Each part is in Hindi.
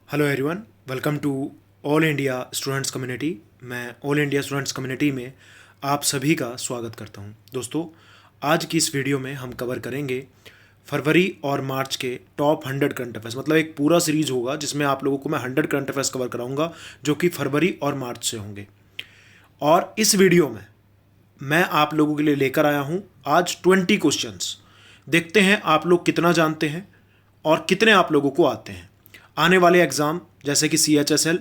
Hello everyone, welcome to all India students community. मैं ऑल इंडिया स्टूडेंट्स कम्युनिटी में आप सभी का स्वागत करता हूं। दोस्तों, आज की इस वीडियो में हम कवर करेंगे फरवरी और मार्च के टॉप 100 करंट अफेयर्स। मतलब एक पूरा सीरीज होगा जिसमें आप लोगों को मैं 100 करंट अफेयर्स कवर कराऊंगा जो कि फरवरी और मार्च से होंगे। और इस वीडियो में मैं आप लोगों के लिए लेकर आया हूं आज 20 क्वेश्चंस। देखते हैं आप लोग कितना जानते हैं और कितने आप लोगों को आते हैं। आने वाले एग्ज़ाम जैसे कि CHSL,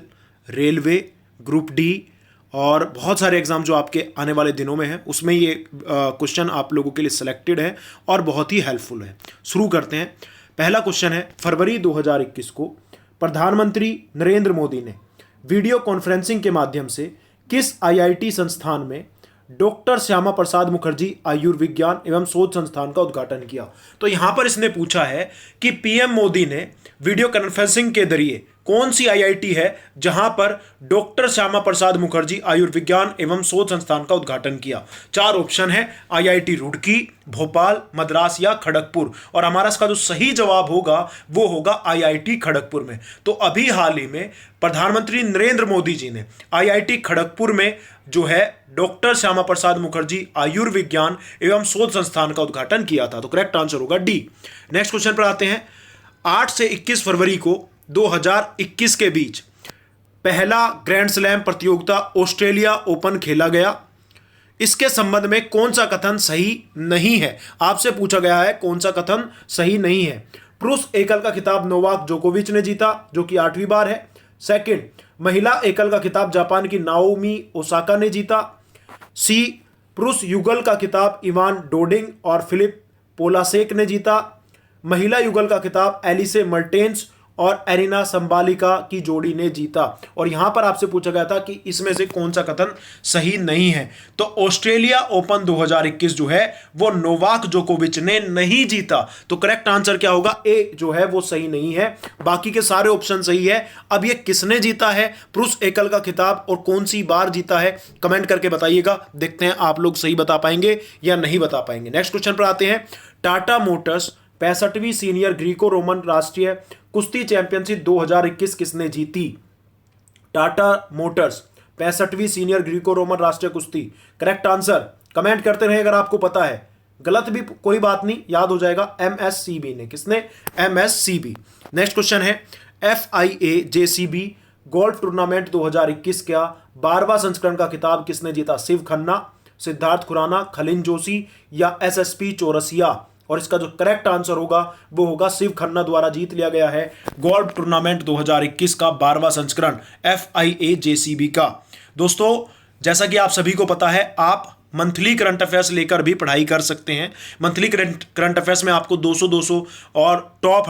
रेलवे, ग्रुप डी और बहुत सारे एग्ज़ाम जो आपके आने वाले दिनों में हैं, उसमें ये क्वेश्चन आप लोगों के लिए सिलेक्टेड है और बहुत ही हेल्पफुल है। शुरू करते हैं। पहला क्वेश्चन है, फरवरी 2021 को प्रधानमंत्री नरेंद्र मोदी ने वीडियो कॉन्फ्रेंसिंग के माध्यम से किस IIT संस्थान में डॉक्टर श्यामा प्रसाद मुखर्जी आयुर्विज्ञान एवं शोध संस्थान का उद्घाटन किया? तो यहां पर इसने पूछा है कि PM मोदी ने वीडियो कॉन्फ्रेंसिंग के जरिए कौन सी IIT है जहां पर डॉक्टर श्यामा प्रसाद मुखर्जी आयुर्विज्ञान एवं शोध संस्थान का उद्घाटन किया। चार ऑप्शन है, IIT रुड़की, भोपाल, मद्रास या खड़गपुर। और हमारा इसका जो सही जवाब होगा वो होगा IIT खड़गपुर में। तो अभी हाल ही में प्रधानमंत्री नरेंद्र मोदी जी ने IIT खड़गपुर में जो है डॉक्टर श्यामा प्रसाद मुखर्जी आयुर्विज्ञान एवं शोध संस्थान का उद्घाटन किया था। तो करेक्ट आंसर होगा डी। नेक्स्ट क्वेश्चन पर आते हैं। 8 से 21 फरवरी को 2021 के बीच पहला ग्रैंड स्लैम प्रतियोगिता ऑस्ट्रेलिया ओपन खेला गया। इसके संबंध में कौन सा कथन सही नहीं है? आपसे पूछा गया है कौन सा कथन सही नहीं है। पुरुष एकल का खिताब नोवाक जोकोविच ने जीता जो कि 8वीं बार है। सेकंड, महिला एकल का खिताब जापान की नाओमी ओसाका ने जीता। सी, पुरुष युगल का खिताब इवान डोडिंग और फिलिप पोलासेक ने जीता। महिला युगल का खिताब एलिसे मर्टेंस और एरिना संबालिका की जोड़ी ने जीता। और यहां पर आपसे पूछा गया था कि इसमें से कौन सा कथन सही नहीं है। तो ऑस्ट्रेलिया ओपन 2021 जो है वो नोवाक जोकोविच ने नहीं जीता। तो करेक्ट आंसर क्या होगा? ए जो है वो सही नहीं है। बाकी के सारे ऑप्शन सही है। अब ये किसने जीता है पुरुष एकल का खिताब और कौन सी बार जीता है, कमेंट करके बताइएगा। देखते हैं आप लोग सही बता पाएंगे या नहीं बता पाएंगे। नेक्स्ट क्वेश्चन पर आते हैं। टाटा मोटर्स 65वीं सीनियर ग्रीको रोमन राष्ट्रीय कुश्ती चैंपियनशिप 2021 किसने जीती? टाटा मोटर्स 65वीं सीनियर ग्रीको रोमन राष्ट्रीय कुश्ती। करेक्ट आंसर कमेंट करते रहे अगर आपको पता है। गलत भी कोई बात नहीं, याद हो जाएगा। MSCB ने। किसने? MSCB। नेक्स्ट क्वेश्चन है, FIA JCB गोल्फ टूर्नामेंट 2021 का 12वां संस्करण का खिताब किसने जीता? शिव खन्ना, सिद्धार्थ खुराना, खलिन जोशी या SSP चौरसिया? और इसका जो करेक्ट आंसर होगा वो होगा शिव खन्ना द्वारा जीत लिया गया है गोल्फ टूर्नामेंट 2021 का 12वां संस्करण FIA JCB का। दोस्तों, जैसा कि आप सभी को पता है, आप मंथली करंट अफेयर्स लेकर भी पढ़ाई कर सकते हैं। मंथली करंट अफेयर्स में आपको 200 और टॉप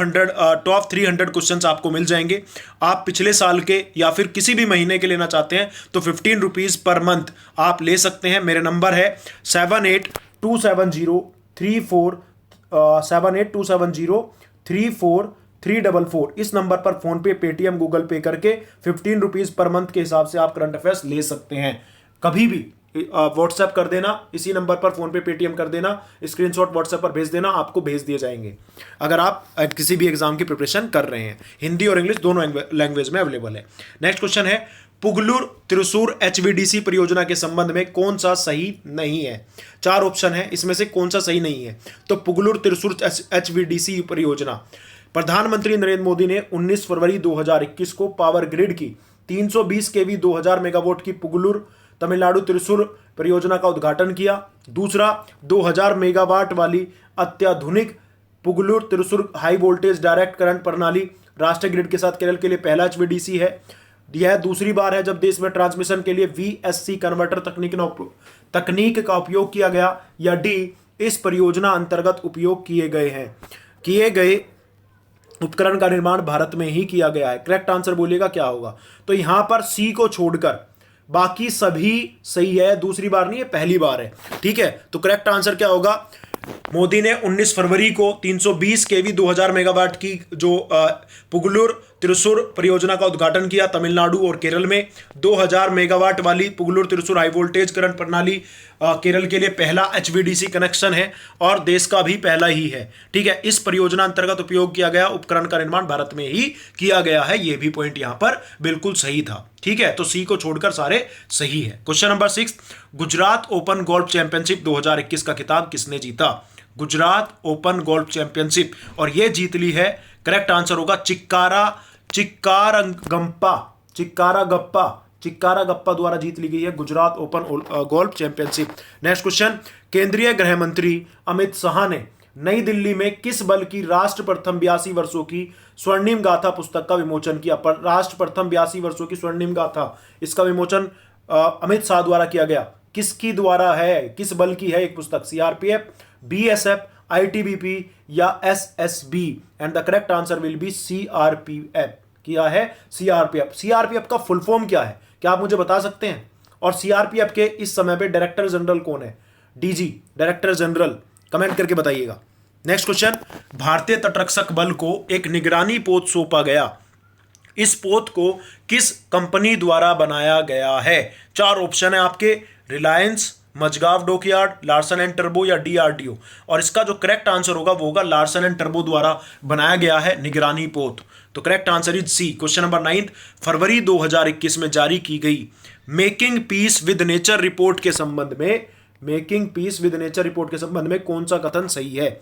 300 क्वेश्चंस आपको मिल जाएंगे। आप पिछले साल के या फिर किसी भी महीने के लेना चाहते हैं तो 15 रुपीज़ पर मंथ आप ले सकते हैं। मेरे नंबर है 7827034344। इस नंबर पर फोन पे, पेटीएम, गूगल पे करके 15 रुपीज़ पर मंथ के हिसाब से आप करंट अफेयर्स ले सकते हैं। कभी भी व्हाट्सएप कर देना, इसी नंबर पर फोन पे, पेटीएम कर देना, स्क्रीनशॉट व्हाट्सएप पर भेज देना, आपको भेज दिए जाएंगे। अगर आप किसी भी एग्जाम की प्रिपरेशन कर रहे हैं, हिंदी और इंग्लिश दोनों लैंग्वेज में अवेलेबल है। नेक्स्ट क्वेश्चन है, पुगलुर त्रिशूर HVDC परियोजना के संबंध में कौन सा सही नहीं है? चार ऑप्शन है, इसमें से कौन सा सही नहीं है? तो पुगलुर त्रिशूर HVDC परियोजना, प्रधानमंत्री नरेंद्र मोदी ने 19 फरवरी 2021 को पावर ग्रिड की 320 kV 2000 मेगावाट की पुगलुर तमिलनाडु त्रिशूर परियोजना का उद्घाटन किया। दूसरा, 2000 मेगावाट वाली अत्याधुनिक Pugalur Thrissur high voltage direct current प्रणाली राष्ट्रीय ग्रिड के साथ केरल के लिए पहला HVDC है। यह दूसरी बार है जब देश में ट्रांसमिशन के लिए VSC कन्वर्टर तकनीक का उपयोग किया गया। या डी, इस परियोजना अंतर्गत उपयोग किए गए उपकरण का निर्माण भारत में ही किया गया है। करेक्ट आंसर बोलिएगा क्या होगा? तो यहां पर सी को छोड़कर बाकी सभी सही है। दूसरी बार नहीं है, पहली बार है। ठीक है, तो करेक्ट आंसर क्या होगा? मोदी ने 19 फरवरी को 320 kV 2000 मेगावाट की जो पुगलुर त्रिशूर परियोजना का उद्घाटन किया तमिलनाडु और केरल में। 2000 मेगावाट वाली पुगलूर त्रिशूर हाई वोल्टेज करंट प्रणाली केरल के लिए पहला HVDC कनेक्शन है और देश का भी पहला ही है। ठीक है, इस परियोजना अंतर्गत उपयोग किया गया उपकरण का निर्माण भारत में ही किया गया है। यह भी पॉइंट यहां पर बिल्कुल सही था। ठीक है, तो सी को छोड़कर सारे सही है। Question number 6, Gujarat open golf championship 2021 का खिताब किसने जीता? गुजरात ओपन गोल्फ चैंपियनशिप, और यह जीत ली है, करेक्ट आंसर होगा चिक्कारागप्पा द्वारा जीत ली गई है Gujarat open golf championship. Next question, केंद्रीय गृह मंत्री अमित शाह ने नई दिल्ली में किस बल की राष्ट्र प्रथम 82 वर्षों की स्वर्णिम गाथा पुस्तक का विमोचन किया? पर राष्ट्र प्रथम 82 वर्षों की स्वर्णिम गाथा, इसका विमोचन अमित शाह द्वारा किया गया। किसकी द्वारा है, किस बल की है एक पुस्तक? CRPF, BSF, ITBP या SSB? And the correct answer will be CRPF। किया है CRPF। CRPF का फुल फॉर्म क्या है, क्या आप मुझे बता सकते हैं? और CRPF के इस समय पे डायरेक्टर जनरल कौन है? DG, डायरेक्टर जनरल, कमेंट करके बताइएगा। नेक्स्ट क्वेश्चन, भारतीय तटरक्षक बल को एक निगरानी पोत सौंपा गया। इस पोत को किस कंपनी द्वारा बनाया गया है? 4 ऑप्शन है आपके, Reliance, Mazagon dockyard, Larsen and टर्बो या DRDO। और इसका जो करेक्ट आंसर होगा वो होगा लार्सन एंड टर्बो द्वारा बनाया गया है निगरानी पोत। तो correct answer is C. Question number 9, फरवरी 2021 में जारी की गई making peace with nature report के संबंध में कौन सा कथन सही है?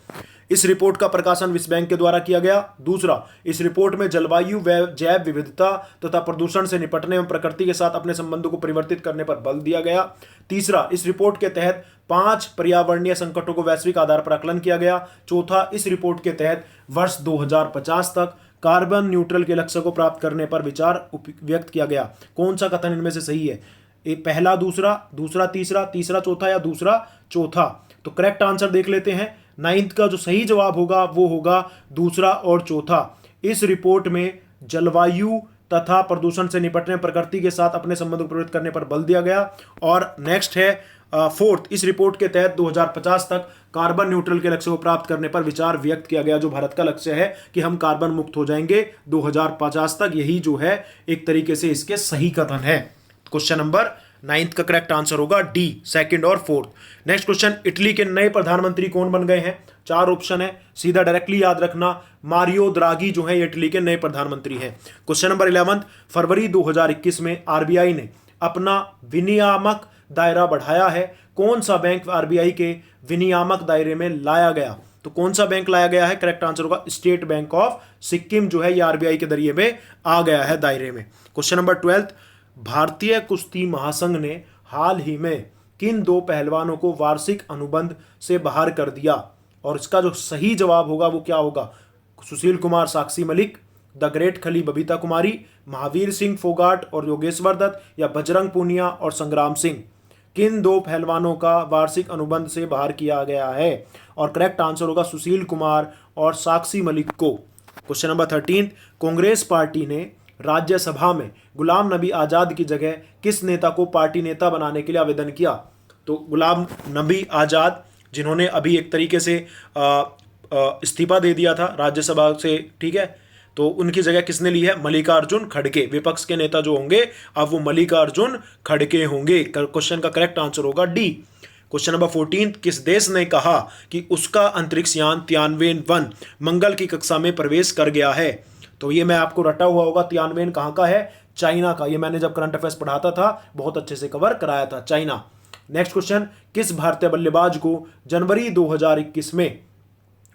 इस रिपोर्ट का प्रकाशन विश्व बैंक के द्वारा किया गया। दूसरा, इस रिपोर्ट में जलवायु व जैव विविधता तथा प्रदूषण से निपटने में प्रकृति के साथ अपने संबंधों को परिवर्तित करने पर बल दिया गया। तीसरा, इस रिपोर्ट के तहत 5 पर्यावरणीय संकटों को वैश्विक आधार पर आकलन किया गया। चौथा, इस रिपोर्ट के तहत वर्ष 2050 तक कार्बन न्यूट्रल के लक्ष्य को प्राप्त करने पर विचार व्यक्त किया गया। कौन सा कथन इनमें से सही है? पहला दूसरा, दूसरा तीसरा, तीसरा चौथा या दूसरा चौथा? तो करेक्ट आंसर देख लेते हैं। 9th का जो सही जवाब होगा वो होगा दूसरा और चौथा। इस रिपोर्ट में जलवायु तथा प्रदूषण से निपटने प्रकृति के साथ अपने संबंध को प्रवृत्त करने पर बल दिया गया। और नेक्स्ट है 4th, इस रिपोर्ट के तहत 2050 तक कार्बन न्यूट्रल के लक्ष्य को प्राप्त करने पर विचार व्यक्त किया गया। जो भारत का लक्ष्य है कि हम कार्बन मुक्त हो जाएंगे 2050 तक, यही जो है एक तरीके से इसके सही कथन है। क्वेश्चन नंबर 9th का करेक्ट आंसर होगा D, 2nd और 4th। नेक्स्ट क्वेश्चन, इटली के नए प्रधानमंत्री कौन बन गए हैं? 4 ऑप्शन है, सीधा डायरेक्टली याद रखना, मारियो द्रागी जो है इटली के नए प्रधानमंत्री हैं। क्वेश्चन नंबर 11, फरवरी 2021 में RBI ने अपना विनियामक दायरा बढ़ाया है। कौन सा बैंक RBI के विनियामक दायरे में लाया गया? तो कौन सा बैंक लाया गया है? करेक्ट आंसर होगा स्टेट बैंक ऑफ सिक्किम जो है ये RBI के जरिए में आ गया है दायरे में। क्वेश्चन नंबर 12, भारतीय कुश्ती महासंघ ने हाल ही में किन 2 पहलवानों को वार्षिक अनुबंध से बाहर कर दिया? और इसका जो सही जवाब होगा वो क्या होगा? सुशील कुमार साक्षी मलिक, द ग्रेट खली बबीता कुमारी, महावीर सिंह फोगाट और योगेश्वर दत्त या बजरंग पूनिया और संग्राम सिंह? किन 2 पहलवानों का वार्षिक अनुबंध से बाहर किया गया है? और करेक्ट आंसर होगा सुशील कुमार और साक्षी मलिक को। क्वेश्चन नंबर 13, कांग्रेस पार्टी ने राज्यसभा में गुलाम नबी आज़ाद की जगह किस नेता को पार्टी नेता बनाने के लिए आवेदन किया? तो गुलाम नबी आज़ाद जिन्होंने अभी एक तरीके से इस्तीफा दे दिया था राज्यसभा से, ठीक है, तो उनकी जगह किसने ली है? मल्लिकार्जुन खड़गे। विपक्ष के नेता जो होंगे अब वो मल्लिकार्जुन खड़गे होंगे। क्वेश्चन का करेक्ट आंसर होगा D। क्वेश्चन नंबर 14, किस देश ने कहा कि उसका अंतरिक्ष यान तियानवेन-1 मंगल की कक्षा में प्रवेश कर गया है? तो ये मैं आपको रटा हुआ होगा, तियानवेन कहाँ का है? चाइना का। ये मैंने जब करंट अफेयर्स पढ़ाता था बहुत अच्छे से कवर कराया था, चाइना। नेक्स्ट क्वेश्चन, किस भारतीय बल्लेबाज को जनवरी 2021 में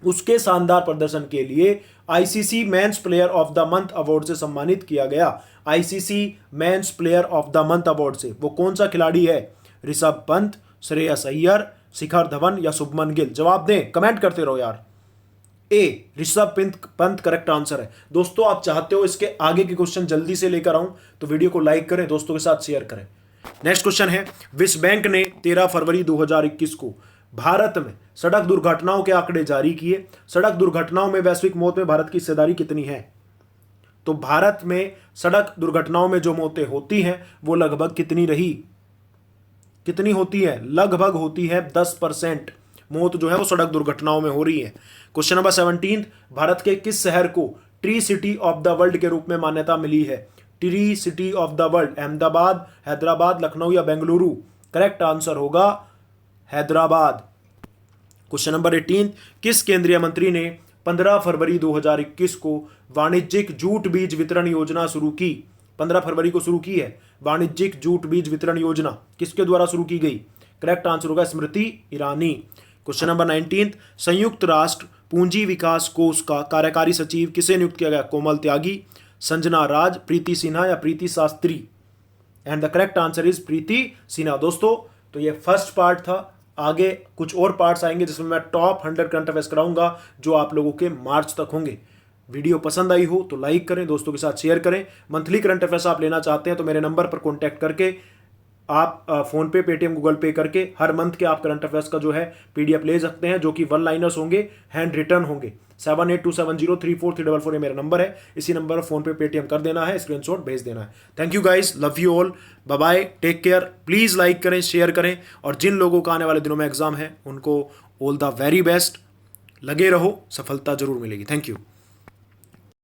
उसके शानदार प्रदर्शन के लिए ICC men's player of the month award से सम्मानित किया गया? ICC men's player of the month award से वो कौन सा खिलाड़ी है? ऋषभ पंत, श्रेयस अय्यर, शिखर धवन या शुभमन गिल? जवाब दें, कमेंट करते रहो यार। A, Rishabh Pant correct answer है। दोस्तों आप चाहते हो इसके आगे के क्वेश्चन जल्दी से लेकर आऊं तो वीडियो को लाइक करें, दोस्तों के साथ शेयर करें। नेक्स्ट क्वेश्चन है, विश्व बैंक ने 13 फरवरी 2021 को भारत में सड़क दुर्घटनाओं के आंकड़े जारी किए। सड़क दुर्घटनाओं में वैश्विक मौत में भारत की हिस्सेदारी कितनी है? तो भारत में सड़क दुर्घटनाओं में जो मौतें होती हैं वो लगभग कितनी रही? कितनी होती है? लगभग होती है 10% मौत जो है वो सड़क दुर्घटनाओं में हो रही है। क्वेश्चन नंबर 17, भारत के किस शहर को tree city of the world के रूप में मान्यता मिली है? Tree city of the world, Ahmedabad, Hyderabad, Lucknow या बेंगलुरु? करेक्ट आंसर होगा हैदराबाद। क्वेश्चन नंबर 18, किस केंद्रीय मंत्री ने 15 फरवरी 2021 को वाणिज्यिक जूट बीज वितरण योजना शुरू की? 15 फरवरी को शुरू की है वाणिज्यिक जूट बीज वितरण योजना। किसके द्वारा शुरू की गई? करेक्ट आंसर होगा स्मृति ईरानी। क्वेश्चन नंबर 19, संयुक्त राष्ट्र पूंजी विकास कोष का कार्यकारी सचिव किसे नियुक्त किया गया? कोमल त्यागी, संजना राज, प्रीति सिन्हा या Preeti Shastri? And the correct answer is Preeti Sinha. दोस्तों, तो ये फर्स्ट पार्ट था। आगे कुछ और पार्ट्स आएंगे जिसमें मैं टॉप 100 करंट अफेयर्स कराऊंगा जो आप लोगों के मार्च तक होंगे। वीडियो पसंद आई हो तो लाइक करें, दोस्तों के साथ शेयर करें। मंथली करंट अफेयर्स आप लेना चाहते हैं तो मेरे नंबर पर कॉन्टैक्ट करके आप फोन पे, पेटीएम, गूगल पे करके हर मंथ के आप करंट अफेयर्स का जो है पीडीएफ ले सकते हैं, जो कि वन लाइनर्स होंगे, हैंड रिटर्न होंगे। 7827034344 ये मेरा नंबर है। इसी नंबर पर फोन पे, पेटीएम कर देना है, स्क्रीनशॉट भेज देना है। Thank you guys, love you all, bye bye, take care. Please like करें, शेयर करें, और जिन लोगों का आने वाले दिनों में एग्जाम है उनको ऑल द वेरी बेस्ट। लगे रहो, सफलता जरूर मिलेगी। Thank you.